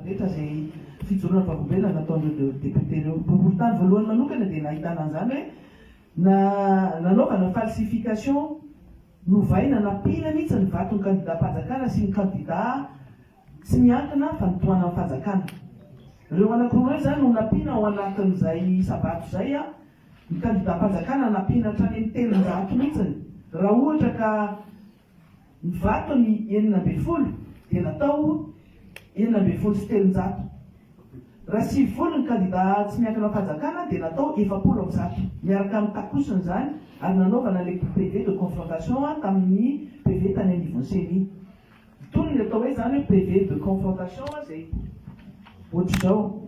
rehetra zay fijoroana vakombelona nataon'ireo député reo boriboritany voalohany manokana dia nahitana an'izany hoe nanaovana falsification novaina nampina mihitsy ny vaton'ny candidat-panjakana sy ny candidat tsy miankina fa nitoana amin'ny fanjakana. Ireo anankiroa reo zany no nampina ao anatin'izay sabato zay ny candidat-panjakana nampina hatrany amin'ny telonjato mihitsiny. Raha ohatra ka ny vatony 900 dia natao 900 sy telonjato. Raha 90 ny candidat tsy miankina amin'ny fanjakana dia natao 700 miaraka amin'ny takosiny zany ary nanaovana le PV de confrontation tamin'ny PV tany anivon'ny CENI. Tony ny atao hoe zany hoe PV de confrontation zay ohatr'izao.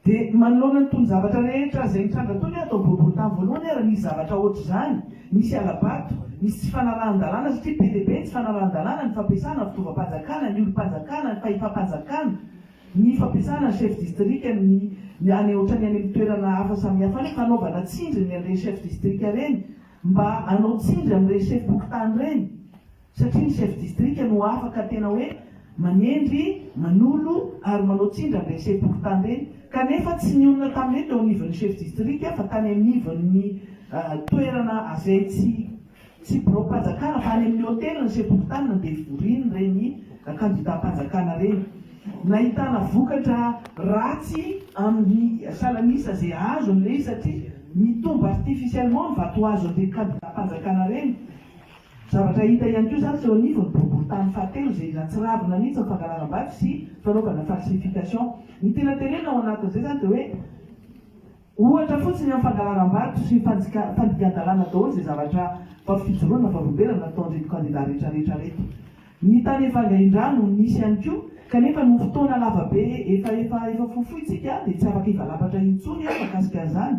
Dia manoloana ny tony zavatra rehetra zay nitranga tony atao boriboritany voalohany raha nisy zavatra ohatr'izany, nisy alabato, nisy tsy fanarahan-dalàna satria PDB tsy fanarahan-dalàna ny fampiasana ny fitaovam-panjakana, ny olom-panjakana, ny fahefam-panjakana, ny fampiasana ny chef district ny any ohatrany any amin'ny toerana hafa samihafa ny fanaovana tsindry an'ireny chef district reny mba hanao tsindry amin'ireny chef bokotany reny satria ny chef district no afaka tena hoe manendry, manolo ary manao tsindry amin'ireny chef bokotany reny. Kanefa tsy nionona tamin'ny teo anivon'ny chef district fa tany anivon'ny toerana azay tsy bureau-panjakana fa any amin'ny hôtely ny chef bokotany nandeha voriny reny candidat-panjakana reny. Nahitana vokatra ratsy amin'ny salanisa zay azo n'le izy satria mitomba artificiellement ny vato azo an'ilay candidat-panjakana reny. Zavatra hita ihany koa zany teo anivon'ny boriboritany fahatelo zay natsiravina mihitsy ny fangalanam-bato sy fanaovana falsification. Ny tena tenena ao anatin'izay zany dia hoe ohatra fotsiny amin'ny fangalanam-bato sy fandikan-dalàna daholo zay zavatra fijoroana vakombelona nataon'ireto candidat rehetrarehetra reto. Ny tany Evangaindrano nisy ihany koa kanefa no fotoana lavabe efa fohifohy tsika dia tsy afaka hivalapatra intsony mahakasika an'izany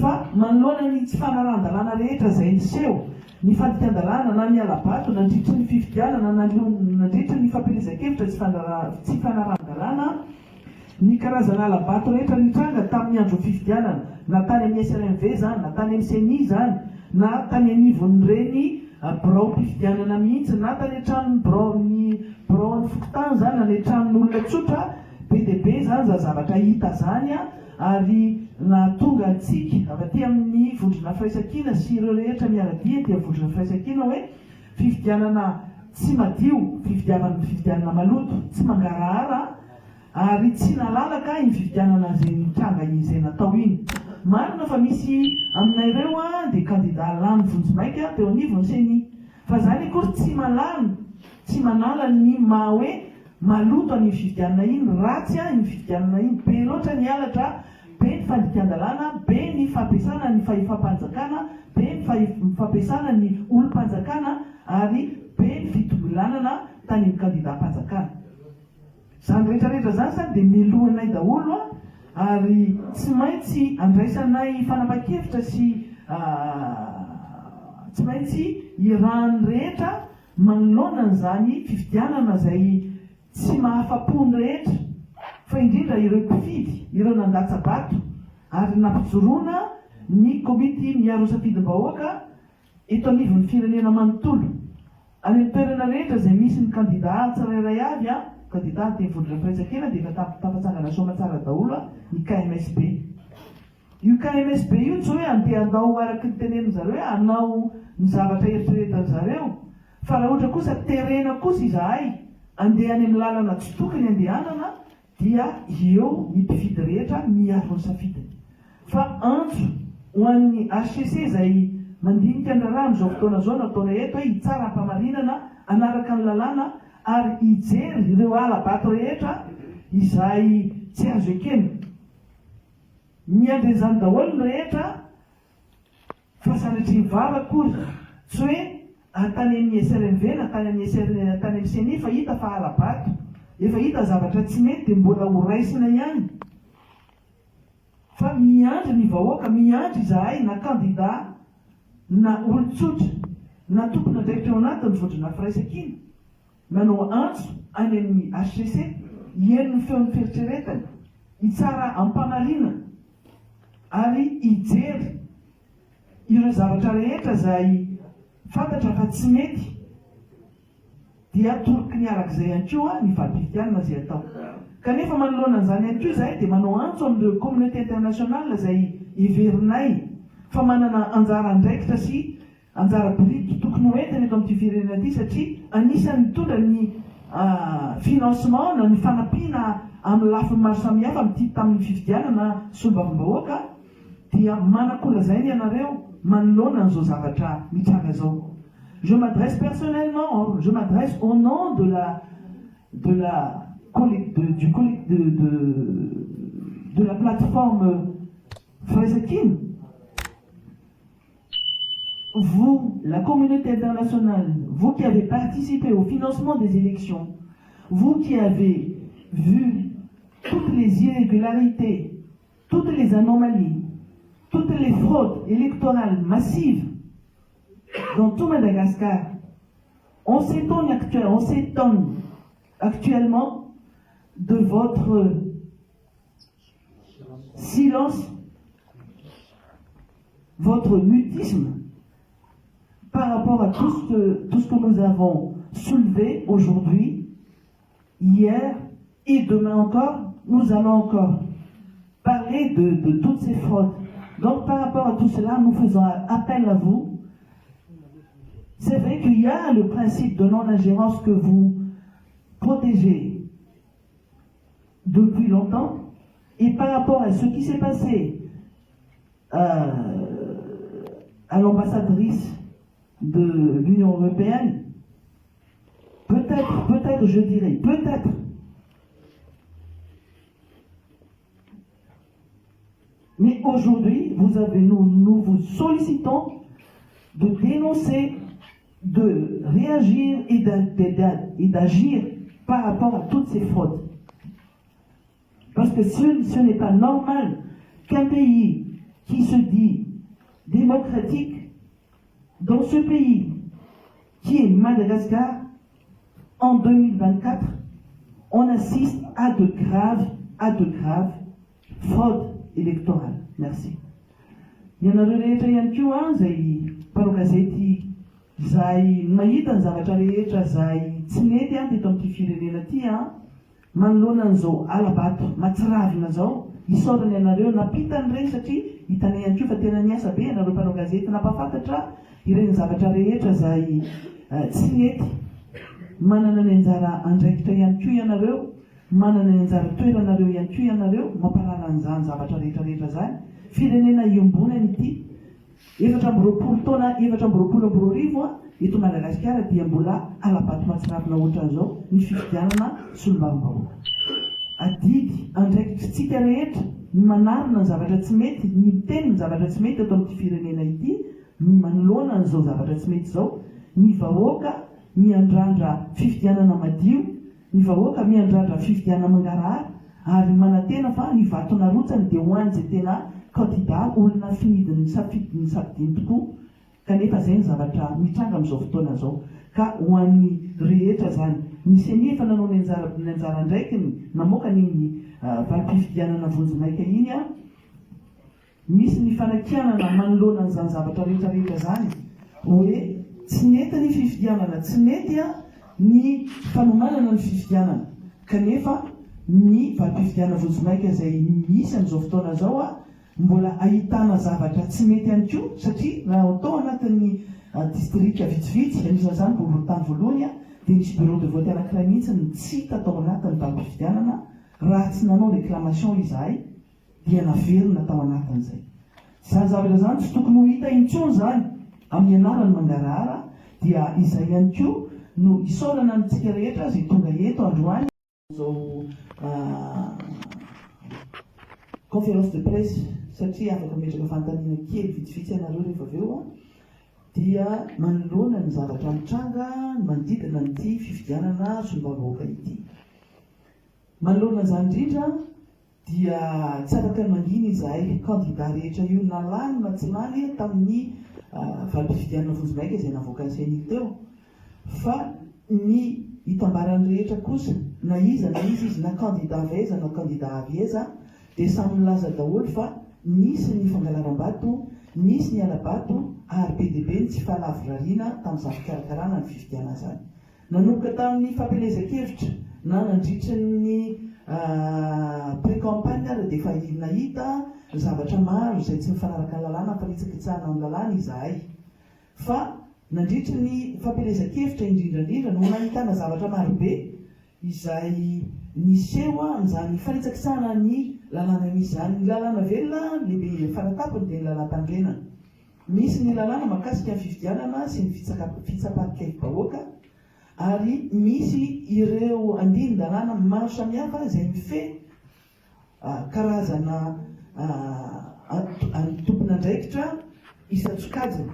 fa manoloana ny tsy fanarahan-dalàna rehetra zay niseho ny fandikan-dalàna na ny alabato nandritry ny fifidianana nandritry ny fampielezan-kevitra tsy fanarahan-dalàna ny karazana alabato rehetra nitranga tamin'ny andro fifidianana na tany amin'ny SRMV zany na tany amin'ny CENI zany na tany anivon'ireny birao-pifidianana mihitsy na tany an-tranony birao-ny fokotany zany na ny an-tranon'olona tsotra PDB zany za zavatra hita zany ary na tonga antsika avy aty amin'ny vondrona firaisan-kina sy ireo rehetra miaradia dia vondrona firaisan-kina hoe fifidianana tsy madio, fifidianana maloto, tsy mangarahara ary tsy nalalaka iny fifidianana zay nitranga izay natao iny. Marina fa misy aminay ireo dia candidat lany vonjimaika teo anivon'ny CENI fa zany akory tsy malany, tsy manala ny maha hoe maloto ny fifidianana iny, ratsy ny fifidianana iny, be loatra ny halatra, be ny fandikan-dalàna, be ny fampiasana ny fahefam-panjakana, be ny fampiasana ny olom-panjakana ary be ny fitobilanana tany amin'ny candidat-panjakana. Zany rehetrarehetra zany sany dia milohanay daholo ary tsy maintsy andraisanay fanapa-kevitra sy tsy maintsy irahany rehetra manoloana an'izany fifidianana zay tsy mahafapony rehetra fa indrindra ireo mpifidy, ireo nandatsabato ary nampijoroana ny komity miaro safidim-bahoaka eto anivon'ny firenena manontolo any amin'ny toerana rehetra zay misy ny candidat tsirairay avy candidat ny vondrona firaisan-kina dia efa tafatsangana somatsara daholo ny KMSB. Io KMSB io tsy hoe andeha-andao araka ny teneniny zareo hoe hanao ny zavatra eritreretan zareo fa raha ohatra kosa terena kosa izahay andeha any amin'ny lalana tsy tokony andehanana dia eo ny mpifidy rehetra miaro ny safidiny. Fa antso ho an'ny HCC zay mandinika ny raharaha amin'izao fotoana zao nataona eto hoe hitsara hampamarinana anaraka ny lalàna ary hijery ireo alabato rehetra izay tsy azo ekena. Miandrezany daholo ny rehetra fa sanatria mivava akory tsy hoe tany amin'ny SRMV na tany amin'ny CENI fa hita fa alabato, efa hita zavatra tsy mety dia mbola ho raisina ihany. Fa miandry ny vahoaka, miandry izahay na candidat na olon-tsotra na tompona andraikitra ao anatin'ny vondrona firaisan-kina manao antso any amin'ny HCC hieno ny feon'ny fieritreretany, hitsara ampamarina ary hijery ireo zavatra rehetra zay fantatra fa tsy mety dia toroky ny arak'izay ihany koa ny valim-pifidianana izay atao. Kanefa manoloana an'izany ihany koa izahay dia manao antso amin'ireo communauté internationale izay iverinay fa manana anjara andraikitra sy anjara biriky tokony hoentiny eto amin'ity firenena ity satria anisan'ny mitondra ny financement na ny fanampiana amin'ny lafiny maro samihafa amin'ity tamin'ny fifidianana solombavam-bahoaka dia manakolazainy ianareo manoloana an'izao zavatra mitranga zao. Je m'adresse personnellement, je m'adresse au nom de la plateforme Frezekin. Vous, la communauté internationale, vous qui avez participé au financement des élections, vous qui avez vu toutes les irrégularités, toutes les anomalies, toutes les fraudes électorales massives dans tout Madagascar, on s'étonne actuellement de votre silence, votre mutisme par rapport à tout ce que nous avons soulevé aujourd'hui, hier et demain encore. Nous allons encore parler de toutes ces fraudes. Donc par rapport à tout cela, nous faisons appel à vous. C'est vrai qu'il y a le principe de non-ingérence que vous protégez depuis longtemps, et par rapport à ce qui s'est passé à l'ambassadrice de l'Union européenne, peut-être, je dirais, peut-être, mais aujourd'hui, nous vous sollicitons de dénoncer, de réagir et d'agir par rapport à toutes ces fraudes. Parce que ce n'est pas normal qu'un pays qui se dit démocratique, dans ce pays qui est Madagascar, en 2024, on assiste à de graves fraudes électorales. Merci. Ianareo rehetra ihany koa izay mpanao gazety izay mahita ny zavatra rehetra izay tsy mety teto amin'ity firenena ity manoloana an'izao alabato matsiravina zao isaorany ianareo napitany ireny satria hitany ihany koa fa tena niasa be ianareo mpanao gazety napafantatra ireny zavatra rehetra izay tsy mety. Manana ny anjara andraikitra ihany koa ianareo, manana ny anjara toeranareo ihany koa ianareo mamparana an'izany zavatra rehetrarehetra zany. Firenena iombonany ity 420 taona 420 eto Madagasikara dia mbola alabato matsiravina ohatran'izao ny fifidianana solombavam-bahoaka. Adidy andraikitritsika rehetra ny manarina ny zavatra tsy mety, ny miteny ny zavatra tsy mety eto amin'ity firenena ity, manoloana an'izao zavatra tsy mety izao, ny vahoaka miandrandra fifidianana madio, ny vahoaka miandrandra fifidianana mangarahara, ary manantena fa ny vatona rotsany dia ho an'izay tena kandida olona finidiny safidiny tokoa. Kanefa izay ny zavatra mitranga amin'izao fotoana izao. Ka ho an'ny rehetra zany, nisy anefa nanao ny anjara andraikiny namoaka ny valim-pifidianana vonjimaika iny misy ny fanakianana manoloana an'izany zavatra rehetrarehetra zany hoe tsy mety ny fifidianana, tsy mety ny fanomanana ny fifidianana. Kanefa ny valim-pifidianana vonjimaika izay misy amin'izao fotoana izao mbola ahitana zavatra tsy mety ihany koa satria raha atao anatin'ny distrikta vitsivitsy anisan'izany tany voalohany dia misy bureau de vote anankiray mihitsy tsy hita tao anatin'ny valim-pifidianana raha tsy nanao réclamation izahay dia naverina tao anatin'izay. Izany zavatra zany tsy tokony ho hita intsony zany amin'ny anarany mangarahara, dia izay ihany koa no isaorana amintsika rehetra izay tonga eto androany zao conférence de presse satria afaka metraka fanontaniana kely vitsivitsy ianareo rehefa avy eo dia manoloana ny zavatra mitranga manodidina n'ity fifidianana solombavam-bahoaka ity. Manoloana izany indrindra dia tsy afaka mangina izahay kandida rehetra io na lany na tsy lany tamin'ny valim-pifidianana vonjimaika izay navoaka ansainy teo, fa ny hitambarany rehetra kosa na izy na kandida aveza na kandida aveza dia samy milaza daholo fa nisy ny fangalaram-bato, nisy ny alabato, ary be dia be ny tsy falavorariana tamin'izany fikarakarana ny fifidianana zany. nanomboka tamin'ny fampielezan-kevitra na nandritry ny pré-campagne ary dia efa nahita zavatra maro izay tsy mifanaraka ny lalàna fanitsakitsahana amin'ny lalàna izahay. Fa nandritry ny fampielezan-kevitra indrindrandrindra no nahitana zavatra marobe izay niseho amin'izany fanitsakitsahana ny lalàna misy izany. Ny lalàna velona lehibe faratapony dia ny lalàm-pandrenana. Misy ny lalàna mahakasika ny fifidianana sy ny fitsapahan-bahoaka, ary misy ireo andinin-dalàna maro samihafa izay mifehy karazana tompon'andraikitra isan-tsokajiny,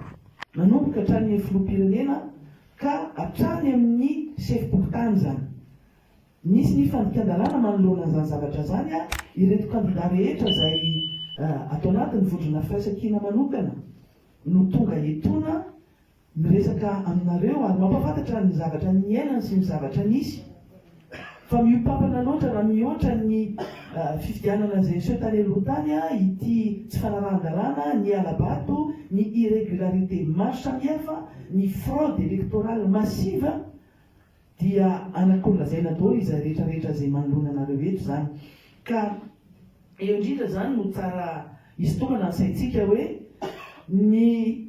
manomboka hatrany filoham-pirenena ka hatrany amin'ny chef-pokotany zany. Misy ny fandikan-dalàna manoloana an'izany zavatra zany ireto kandida rehetra izay atao anatin'ny vondrona firaisan-kina manokana no tonga etona miresaka aminareo ary mampafantatra ny zavatra niainany sy ny zavatra nisy. Fa miompampana loatra raha mihoatra ny fifidianana izay niseho tany aloha tany ity tsy fanarahan-dalàna, ny alabato, ny irrégularité maro samihafa, ny fraude électorale massive dia anakonlazaina daholo izy rehetrarehetra izay manoloana anareo eto zany. Ka eo indrindra zany no tsara hisintomana ny saintsika hoe ny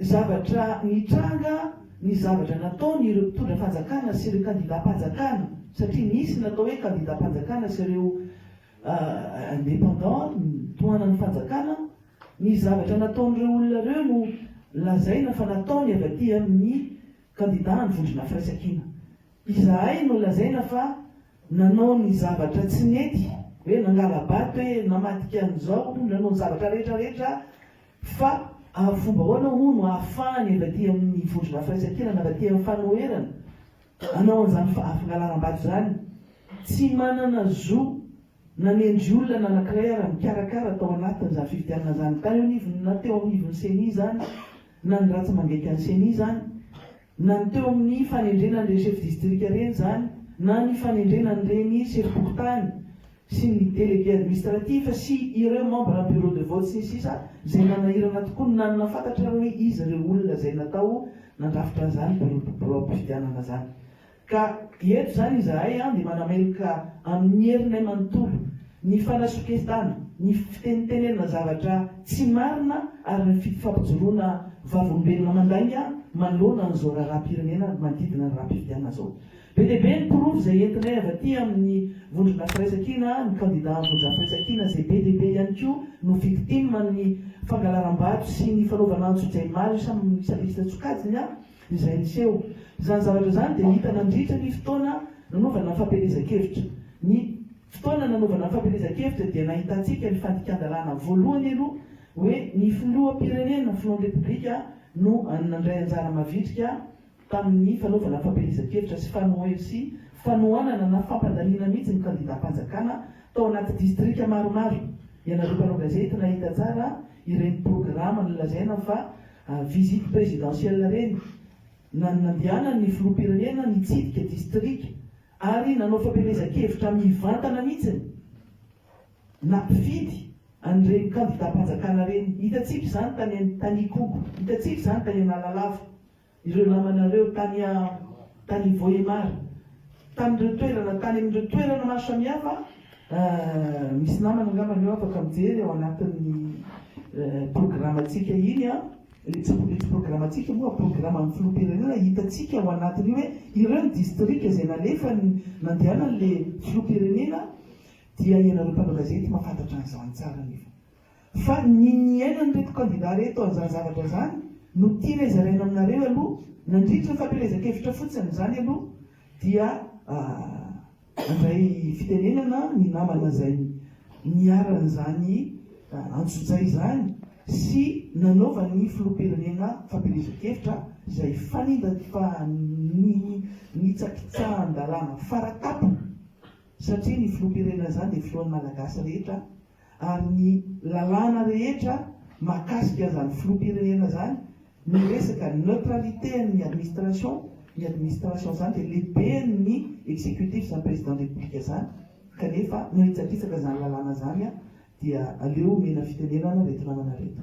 zavatra nitranga, ny zavatra nataony ireo mpitondra fanjakana sy ireo kandida-panjakana, satria nisy natao hoe kandida-panjakana sy ireo indépendant tohanan'ny fanjakana. Ny zavatra nataon'ireo olona ireo no lazaina fa nataony avy aty amin'ny kandida ny vondrona firaisan-kina. Izahay no lazaina fa nanao ny zavatra tsy nety, hoe nangala-bato hoe namadika an'izao, nanao ny zavatra rehetrarehetra, fa fomba hoana moa no ahafahany avy aty amin'ny vondrona firaisan-kina na avy aty amin'ny fanoherana anao an'izany fangalaram-bato zany. Tsy manana zo nanendry olona nanankiray ary mikarakara tao anatin'izany fifidianana zany tany na teo amin'n'ivon'ny CENI zany, na ny ratsy mangaika ny CENI zany, na ny teo amin'ny fanendrenan'ireny chef district reny zany, na ny fanendrenan'ireny chef pokotany sy ny délégué administratif sy ireo membre na bureau de vote sy sisa izay nanahirana tokoa no nanana fantatra hoe izy ireo olona izay natao nandrafitra an'izany fifidianana zany. Ka eto zany izahay dia manamelika amin'ny herinay manontolo ny fanasoketana, ny fitenitenena zavatra tsy marina ary ny fifampijoroana vavolombelona mandainga manoloana an'izao raharaham-pirenena manodidina ny raha-pifidianana zao. Be dia be ny porofo izay entinay avy aty amin'ny vondrona firaisan-kina, ny kandida amin'ny vondrona firaisan-kina izay be dia be ihany koa no victime ny fangalaram-bato sy ny fanaovana antso-jay maro isan-tsokajiny izay niseho. Izany zavatra zany dia hita nandritra ny fotoana nanaovana ny fampielezan-kevitra. Ny fotoana nanaovana ny fampielezan-kevitra dia nahitantsika ny fandikan-dalàna voalohany aloha hoe ny filoham-pirenena, filohan'ny repoblika no nandray anjara mavitrika tamin'ny fanaovana fampielezan-kevitra sy fanohanana na fampandaniana mihitsy ny kandida-panjakana tao anaty distrika maromaro. Ianareo mpanao gazety nahita tsara ireny programa nolazaina fa visite présidentielle reny, nandiana ny filoham-pirenena nitsidika distrika ary nanao fampielezan-kevitra mivantana mihitsy nampifidy an'ireny kandida-panjakana reny. Hitantsika izany tany Ikogo, hitantsika izany tany Analalava, ireo namanareo tany Vohemara, tamin'ireo toerana, tany amin'ireo toerana maro samihafa. Misy namana angamba eo afaka mijery ao anatin'ny programantsika iny tsy programantsika moa programa amin'ny filoham-pirenena, hitantsika ao anatiny hoe ireo ny distrika izay nalefa nandehanana le filoham-pirenena dia ianareo mpanao gazety mahafantatra an'izany tsara nefa. Fa ny niainan'ireto kandida reto an'izany zavatra zany no tiana izaraina aminareo aloha, nandritra ny fampielezan-kevitra fotsiny zany aloha dia andray fitenenana ny namana izay niaran'izany antso-jay zany sy nanaova ny filoham-pirenena fampielezan-kevitra izay nitsakitsahan-dalàna faratapo, satria ny filoham-pirenena zany dia filohan'ny malagasy rehetra ary ny lalàna rehetra mahakasika zany filoham-pirenena zany ny resaka neutralité ny administration zany dia lehibe ny exécutif zany président de république zany, kanefa nahitsakitsaka zany lalàna zany dia aleo mena fitenenana reto namana reto.